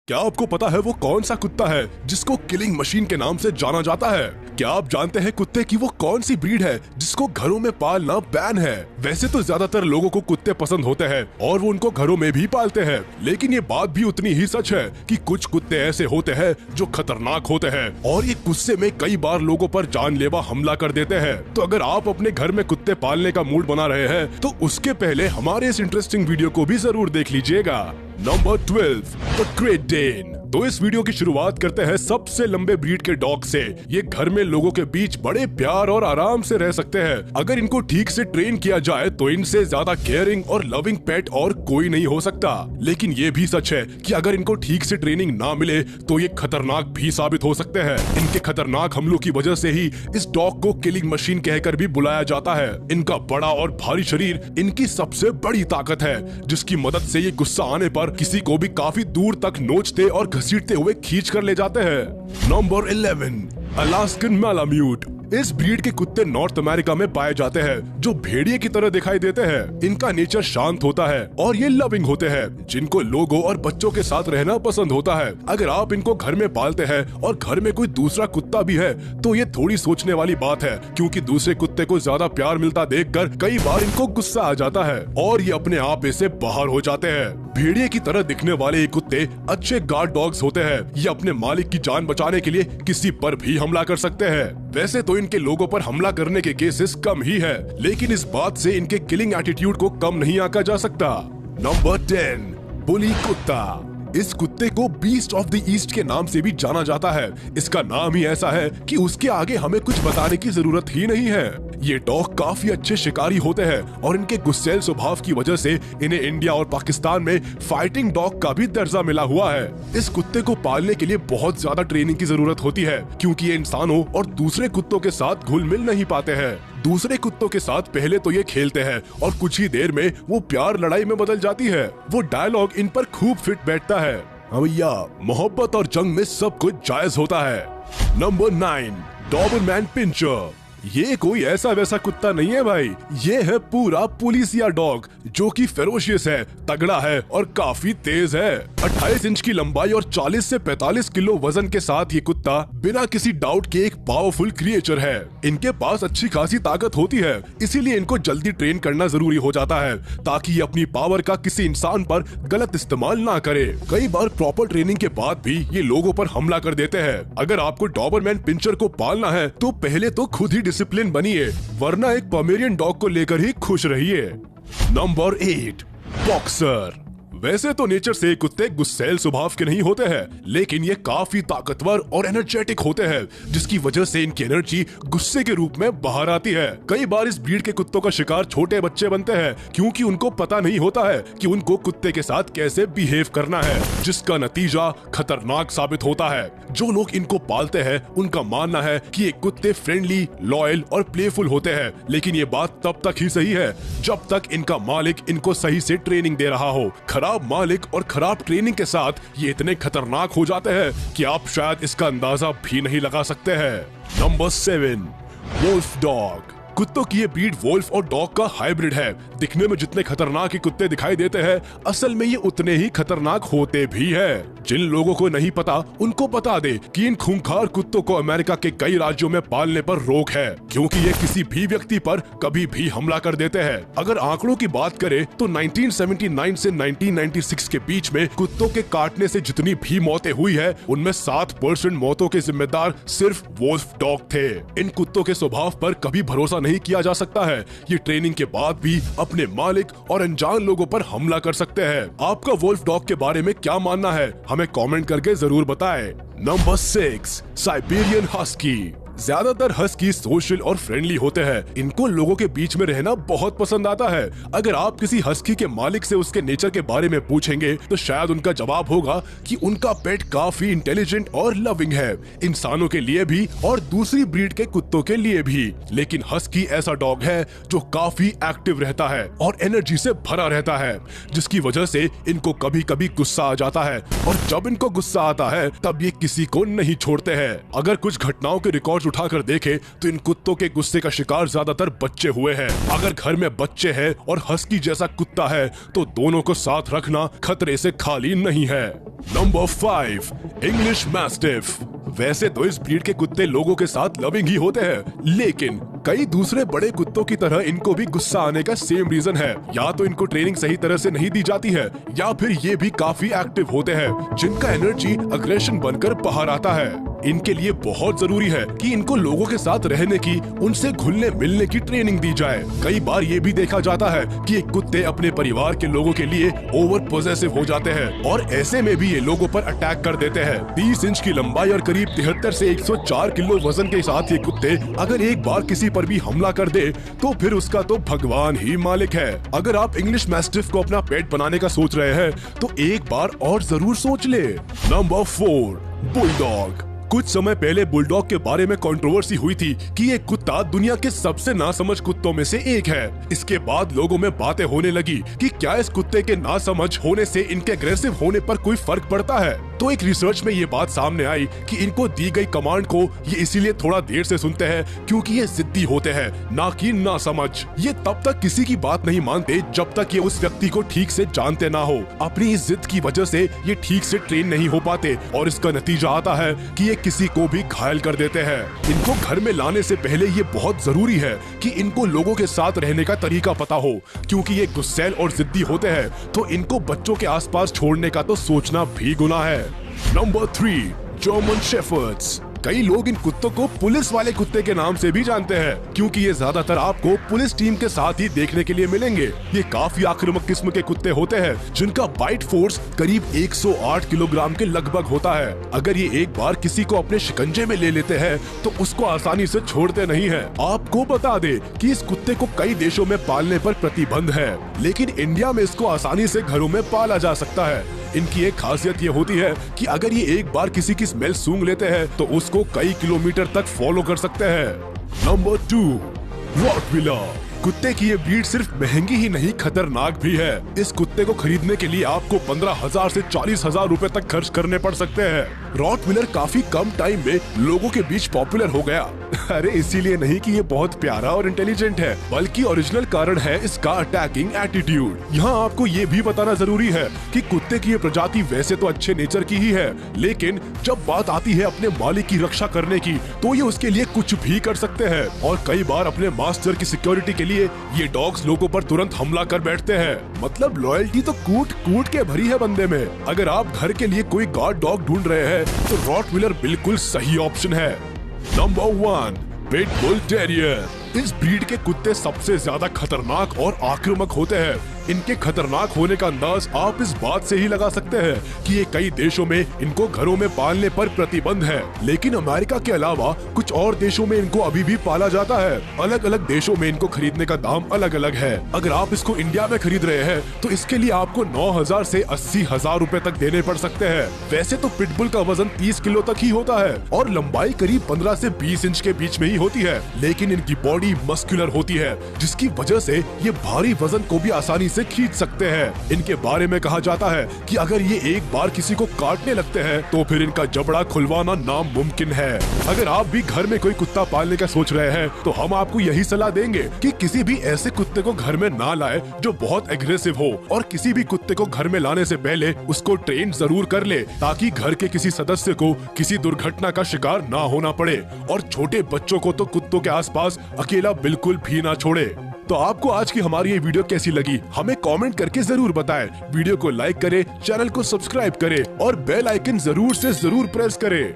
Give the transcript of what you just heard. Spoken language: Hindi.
क्या आपको पता है वो कौन सा कुत्ता है जिसको किलिंग मशीन के नाम से जाना जाता है? क्या आप जानते हैं कुत्ते की वो कौन सी ब्रीड है जिसको घरों में पालना बैन है? वैसे तो ज्यादातर लोगों को कुत्ते पसंद होते हैं और वो उनको घरों में भी पालते हैं, लेकिन ये बात भी उतनी ही सच है कि कुछ कुत्ते ऐसे होते हैं जो खतरनाक होते हैं और ये गुस्से में कई बार लोगों पर जानलेवा हमला कर देते हैं। तो अगर आप अपने घर में कुत्ते पालने का मूड बना रहे हैं तो उसके पहले हमारे इस इंटरेस्टिंग वीडियो को भी जरूर देख लीजिएगा। Number 12, the Great Dane. तो इस वीडियो की शुरुआत करते हैं सबसे लंबे ब्रीड के डॉग से। ये घर में लोगों के बीच बड़े प्यार और आराम से रह सकते हैं। अगर इनको ठीक से ट्रेन किया जाए तो इनसे ज्यादा केयरिंग और लविंग पेट और कोई नहीं हो सकता। लेकिन ये भी सच है कि अगर इनको ठीक से ट्रेनिंग ना मिले तो ये खतरनाक भी साबित हो सकते हैं। इनके खतरनाक हमलों की वजह से ही इस डॉग को किलिंग मशीन कहकर भी बुलाया जाता है। इनका बड़ा और भारी शरीर इनकी सबसे बड़ी ताकत है, जिसकी मदद से ये गुस्सा आने पर किसी को भी काफी दूर तक नोचते और घसीटते हुए खींच कर ले जाते हैं। Number 11, Alaskan malamute. इस ब्रीड के कुत्ते नॉर्थ अमेरिका में पाए जाते हैं, जो भेड़िए की तरह दिखाई देते हैं। इनका नेचर शांत होता है और ये लविंग होते हैं, जिनको लोगों और बच्चों के साथ रहना पसंद होता है। अगर आप इनको घर में पालते हैं और घर में कोई दूसरा कुत्ता भी है तो ये थोड़ी सोचने वाली बात है, क्योंकि दूसरे कुत्ते को ज्यादा प्यार मिलता देखकर कई बार इनको गुस्सा आ जाता है और ये अपने आप से बाहर हो जाते हैं। भेड़िए की तरह दिखने वाले ये कुत्ते अच्छे गार्ड डॉग्स होते हैं। ये अपने मालिक की जान बचाने के लिए किसी पर भी हमला कर सकते हैं। वैसे तो इनके लोगों पर हमला करने के केसेस कम ही है, लेकिन इस बात से इनके किलिंग एटीट्यूड को कम नहीं आंका जा सकता। नंबर 10, बुली कुत्ता। इस कुत्ते को बीस्ट ऑफ द ईस्ट के नाम से भी जाना जाता है। इसका नाम ही ऐसा है कि उसके आगे हमें कुछ बताने की जरूरत ही नहीं है। ये डॉग काफी अच्छे शिकारी होते हैं और इनके गुस्सैल स्वभाव की वजह से इन्हें इंडिया और पाकिस्तान में फाइटिंग डॉग का भी दर्जा मिला हुआ है। इस कुत्ते को पालने के लिए बहुत ज्यादा ट्रेनिंग की जरूरत होती है, क्योंकि ये इंसानों और दूसरे कुत्तों के साथ घुल मिल नहीं पाते हैं। दूसरे कुत्तों के साथ पहले तो ये खेलते हैं और कुछ ही देर में वो प्यार लड़ाई में बदल जाती है। वो डायलॉग इन पर खूब फिट बैठता है, हाँ भैया, मोहब्बत और जंग में सब कुछ जायज होता है। Number 9, Doberman pinscher. ये कोई ऐसा वैसा कुत्ता नहीं है भाई, ये है पूरा पुलिसिया डॉग, जो कि फेरोशियस है, तगड़ा है और काफी तेज है। 28 इंच की लंबाई और 40 से 45 किलो वजन के साथ ये कुत्ता बिना किसी डाउट के एक पावरफुल क्रिएचर है। इनके पास अच्छी खासी ताकत होती है, इसीलिए इनको जल्दी ट्रेन करना जरूरी हो जाता है, ताकि ये अपनी पावर का किसी इंसान पर गलत इस्तेमाल ना करे। कई बार प्रॉपर ट्रेनिंग के बाद भी ये लोगों पर हमला कर देते हैं। अगर आपको डॉबरमैन पिंचर को पालना है तो पहले तो खुद ही डिसिप्लिन बनिए, वरना एक पोमेरियन डॉग को लेकर ही खुश रहिए। Number 8, boxer. वैसे तो नेचर से कुत्ते गुस्सैल स्वभाव के नहीं होते हैं, लेकिन ये काफी ताकतवर और एनर्जेटिक होते हैं, जिसकी वजह से इनकी एनर्जी गुस्से के रूप में बाहर आती है। कई बार इस ब्रीड के कुत्तों का शिकार छोटे बच्चे बनते हैं, क्योंकि उनको पता नहीं होता है कि उनको कुत्ते के साथ कैसे बिहेव करना है, जिसका नतीजा खतरनाक साबित होता है। जो लोग इनको पालते हैं उनका मानना है कि ये कुत्ते फ्रेंडली, लॉयल और प्लेफुल होते हैं, लेकिन ये बात तब तक ही सही है जब तक इनका मालिक इनको सही से ट्रेनिंग दे रहा हो। खराब मालिक और खराब ट्रेनिंग के साथ ये इतने खतरनाक हो जाते हैं कि आप शायद इसका अंदाजा भी नहीं लगा सकते हैं। Number 7, wolf dog. कुत्तों की ये ब्रीड वुल्फ और डॉग का हाइब्रिड है। दिखने में जितने खतरनाक ये कुत्ते दिखाई देते हैं, असल में ये उतने ही खतरनाक होते भी हैं। जिन लोगों को नहीं पता उनको बता दे कि इन खूंखार कुत्तों को अमेरिका के कई राज्यों में पालने पर रोक है, क्योंकि ये किसी भी व्यक्ति पर कभी भी हमला कर देते हैं। अगर आंकड़ों की बात करें तो 1979 से 1996 के बीच में कुत्तों के काटने से जितनी भी मौतें हुई है, उनमें 7% मौतों के जिम्मेदार सिर्फ वुल्फ डॉग थे। इन कुत्तों के स्वभाव पर कभी भरोसा नहीं किया जा सकता है। ये ट्रेनिंग के बाद भी अपने मालिक और अनजान लोगों पर हमला कर सकते हैं। आपका वुल्फ डॉग के बारे में क्या मानना है, हमें कमेंट करके जरूर बताएं। Number 6, Siberian husky. ज्यादातर हस्की सोशल और फ्रेंडली होते हैं। इनको लोगों के बीच में रहना बहुत पसंद आता है। अगर आप किसी हस्की के मालिक से उसके नेचर के बारे में पूछेंगे तो शायद उनका जवाब होगा कि उनका पेट काफी इंटेलिजेंट और लविंग है, इंसानों के लिए भी और दूसरी ब्रीड के कुत्तों के लिए भी। लेकिन हस्की ऐसा डॉग है जो काफी एक्टिव रहता है और एनर्जी से भरा रहता है, जिसकी वजह से इनको कभी कभी गुस्सा आ जाता है, और जब इनको गुस्सा आता है तब ये किसी को नहीं छोड़ते हैं। अगर कुछ घटनाओं के रिकॉर्ड उठाकर देखें तो इन कुत्तों के गुस्से का शिकार ज्यादातर बच्चे हुए हैं। अगर घर में बच्चे हैं और हस्की जैसा कुत्ता है तो दोनों को साथ रखना खतरे से खाली नहीं है। Number 5, English mastiff. वैसे तो इस ब्रीड के कुत्ते लोगों के साथ लविंग ही होते हैं, लेकिन कई दूसरे बड़े कुत्तों की तरह इनको भी गुस्सा आने का सेम रीजन है। या तो इनको ट्रेनिंग सही तरह से नहीं दी जाती है, या फिर ये भी काफी एक्टिव होते हैं जिनका एनर्जी अग्रेशन बनकर बाहर आता है। इनके लिए बहुत जरूरी है कि इनको लोगों के साथ रहने की, उनसे घुलने मिलने की ट्रेनिंग दी जाए। कई बार ये भी देखा जाता है कि ये कुत्ते अपने परिवार के लोगों के लिए ओवर पोजेसिव हो जाते हैं और ऐसे में भी ये लोगों पर अटैक कर देते हैं। 30 इंच की लंबाई और करीब 73 से 104 किलो वजन के साथ ये कुत्ते अगर एक बार किसी पर भी हमला कर दे तो फिर उसका तो भगवान ही मालिक है। अगर आप इंग्लिश मैस्टिफ को अपना पेट बनाने का सोच रहे हैं तो एक बार और जरूर सोच ले। Number 4, bulldog. कुछ समय पहले बुलडॉग के बारे में कंट्रोवर्सी हुई थी कि ये कुत्ता दुनिया के सबसे नासमझ कुत्तों में से एक है। इसके बाद लोगों में बातें होने लगी कि क्या इस कुत्ते के नासमझ होने से इनके अग्रेसिव होने पर कोई फर्क पड़ता है। तो एक रिसर्च में ये बात सामने आई कि इनको दी गई कमांड को ये इसीलिए थोड़ा देर से सुनते हैं क्योंकि ये जिद्दी होते हैं, ना कि नासमझ। ये तब तक किसी की बात नहीं मानते जब तक ये उस व्यक्ति को ठीक से जानते ना हो। अपनी इस जिद की वजह से ये ठीक से ट्रेन नहीं हो पाते और इसका नतीजा आता है कि ये किसी को भी घायल कर देते हैं। इनको घर में लाने से पहले ये बहुत जरूरी है कि इनको लोगों के साथ रहने का तरीका पता हो, क्योंकि ये गुस्सैल और जिद्दी होते हैं तो इनको बच्चों के आसपास छोड़ने का तो सोचना भी गुनाह है। Number 3, German shepherd's. कई लोग इन कुत्तों को पुलिस वाले कुत्ते के नाम से भी जानते हैं क्योंकि ये ज्यादातर आपको पुलिस टीम के साथ ही देखने के लिए मिलेंगे। ये काफी आक्रामक किस्म के कुत्ते होते हैं जिनका बाइट फोर्स करीब 108 किलोग्राम के लगभग होता है। अगर ये एक बार किसी को अपने शिकंजे में ले लेते हैं तो उसको आसानी से छोड़ते नहीं है। आपको बता दे कि इस कुत्ते को कई देशों में पालने पर प्रतिबंध है, लेकिन इंडिया में इसको आसानी से घरों में पाला जा सकता है। इनकी एक खासियत ये होती है कि अगर ये एक बार किसी की स्मेल सूंघ लेते हैं तो उसको कई किलोमीटर तक फॉलो कर सकते हैं। Number 2, Rottweiler. कुत्ते की ये ब्रीड सिर्फ महंगी ही नहीं खतरनाक भी है। इस कुत्ते को खरीदने के लिए आपको 15,000 से 40,000 रुपए तक खर्च करने पड़ सकते हैं। रॉटविलर काफी कम टाइम में लोगों के बीच पॉपुलर हो गया। अरे इसीलिए नहीं कि ये बहुत प्यारा और इंटेलिजेंट है, बल्कि ओरिजिनल कारण है इसका अटैकिंग एटीट्यूड। यहाँ आपको ये भी बताना जरूरी है कि कुत्ते की ये प्रजाति वैसे तो अच्छे नेचर की ही है, लेकिन जब बात आती है अपने मालिक की रक्षा करने की तो ये उसके लिए कुछ भी कर सकते हैं और कई बार अपने मास्टर की सिक्योरिटी के लिए ये डॉग्स लोगों पर तुरंत हमला कर बैठते हैं। मतलब लॉयल्टी तो कूट कूट के भरी है बंदे में। अगर आप घर के लिए कोई गार्ड डॉग ढूंढ रहे हैं तो रॉटविलर बिल्कुल सही ऑप्शन है। Number 1, pitbull terrier. इस ब्रीड के कुत्ते सबसे ज्यादा खतरनाक और आक्रामक होते हैं। इनके खतरनाक होने का अंदाज आप इस बात से ही लगा सकते हैं कि ये कई देशों में इनको घरों में पालने पर प्रतिबंध है, लेकिन अमेरिका के अलावा कुछ और देशों में इनको अभी भी पाला जाता है। अलग अलग देशों में इनको खरीदने का दाम अलग अलग है। अगर आप इसको इंडिया में खरीद रहे हैं तो इसके लिए आपको 9,000 से 80,000 रुपए तक देने पड़ सकते हैं। वैसे तो पिटबुल का वजन 30 किलो तक ही होता है और लंबाई करीब 15 से 20 इंच के बीच में ही होती है, लेकिन इनकी बॉडी मस्कुलर होती है जिसकी वजह से ये भारी वजन को भी आसानी से खींच सकते हैं। इनके बारे में कहा जाता है कि अगर ये एक बार किसी को काटने लगते हैं तो फिर इनका जबड़ा खुलवाना नामुमकिन है। अगर आप भी घर में कोई कुत्ता पालने का सोच रहे हैं तो हम आपको यही सलाह देंगे कि किसी भी ऐसे कुत्ते को घर में ना लाए जो बहुत एग्रेसिव हो, और किसी भी कुत्ते को घर में लाने से पहले उसको ट्रेन जरूर कर ले ताकि घर के किसी सदस्य को किसी दुर्घटना का शिकार ना होना पड़े। और छोटे बच्चों को तो कुत्तों के आसपास अकेला बिल्कुल भी ना छोड़े। तो आपको आज की हमारी ये वीडियो कैसी लगी हमें कमेंट करके जरूर बताएं। वीडियो को लाइक करें, चैनल को सब्सक्राइब करें और बेल आइकन जरूर से जरूर प्रेस करें।